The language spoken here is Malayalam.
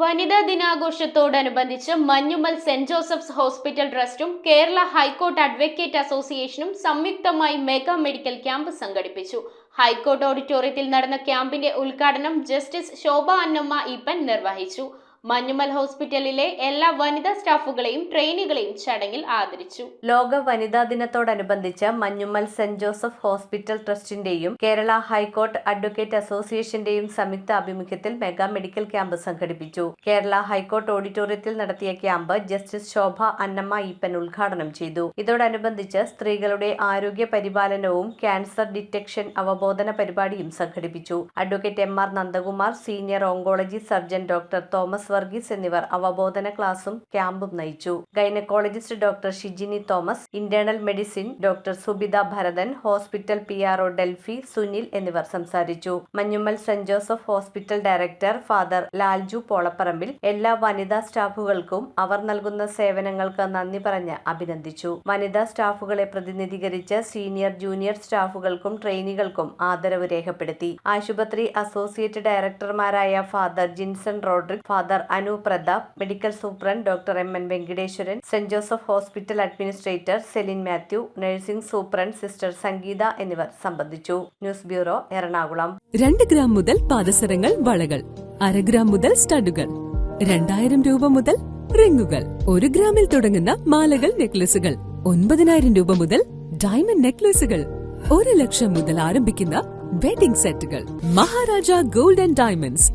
വനിതാ ദിനാഘോഷത്തോടനുബന്ധിച്ച് മഞ്ഞുമൽ സെന്റ് ജോസഫ്സ് ഹോസ്പിറ്റൽ ട്രസ്റ്റും കേരള ഹൈക്കോർട്ട് അഡ്വക്കേറ്റ് അസോസിയേഷനും സംയുക്തമായി മെഗാ മെഡിക്കൽ ക്യാമ്പ് സംഘടിപ്പിച്ചു. ഹൈക്കോർട്ട് ഓഡിറ്റോറിയത്തിൽ നടന്ന ക്യാമ്പിന്റെ ഉദ്ഘാടനം ജസ്റ്റിസ് ശോഭ അന്നമ്മ ഈപ്പൻ നിർവഹിച്ചു. മഞ്ഞുമൽ ഹോസ്പിറ്റലിലെ എല്ലാ വനിതാ സ്റ്റാഫുകളെയും ട്രെയിനികളെയും ചടങ്ങിൽ ആദരിച്ചു. ലോക വനിതാ ദിനത്തോടനുബന്ധിച്ച് മഞ്ഞുമൽ സെന്റ് ജോസഫ് ഹോസ്പിറ്റൽ ട്രസ്റ്റിന്റെയും കേരള ഹൈക്കോർട്ട് അഡ്വക്കേറ്റ് അസോസിയേഷന്റെയും സംയുക്ത ആഭിമുഖ്യത്തിൽ മെഗാ മെഡിക്കൽ ക്യാമ്പ് സംഘടിപ്പിച്ചു. കേരള ഹൈക്കോർട്ട് ഓഡിറ്റോറിയത്തിൽ നടത്തിയ ക്യാമ്പ് ജസ്റ്റിസ് ശോഭ അന്നമ്മ ഈപ്പൻ ഉദ്ഘാടനം ചെയ്തു. ഇതോടനുബന്ധിച്ച് സ്ത്രീകളുടെ ആരോഗ്യ പരിപാലനവും ക്യാൻസർ ഡിറ്റക്ഷൻ അവബോധന പരിപാടിയും സംഘടിപ്പിച്ചു. Advocate M R. Nandakumar, senior oncology surgeon doctor Thomas Varghese എന്നിവർ അവബോധന ക്ലാസും ക്യാമ്പും നയിച്ചു. Gynaecologist doctor Shijini Thomas, internal medicine doctor Subitha Bharathan, hospital PRO Delphi Sunil എന്നിവർ സംസാരിച്ചു. Manjummel saint Joseph hospital director father Lalju Polapparambil എല്ലാ വനിതാ സ്റ്റാഫുകൾക്കും അവർ നൽകുന്ന സേവനങ്ങൾക്ക് നന്ദി പറഞ്ഞ് അഭിനന്ദിച്ചു. വനിതാ സ്റ്റാഫുകളെ പ്രതിനിധീകരിച്ച് സീനിയർ ജൂനിയർ സ്റ്റാഫുകൾക്കും ട്രെയിനികൾക്കും ആദരവ് രേഖപ്പെടുത്തി. ആശുപത്രി അസോസിയേറ്റ് ഡയറക്ടർമാരായ father Jinson Rodrick, father Anu Prathap, medical superintendent doctor M.N. Venkiteswaran, saint Joseph hospital administrator Celine Mathew, nursing superintendent sister Sangeetha എന്നിവർ സംബന്ധിച്ചു. News bureau, Ernakulam. 2 ഗ്രാം മുതൽ പാദസരങ്ങൾ, വളകൾ, 1/2 ഗ്രാം മുതൽ സ്റ്റഡുകൾ, 2000 രൂപ മുതൽ റിങ്ങുകൾ, 1 ഗ്രാമിൽ തുടങ്ങുന്ന മാലകൾ, നെക്ലസുകൾ, 9000 രൂപ മുതൽ ഡയമണ്ട് നെക്ലസുകൾ, 1 ലക്ഷം മുതൽ ആരംഭിക്കുന്ന വെഡിംഗ് സെറ്റുകൾ. Maharaja gold and diamonds,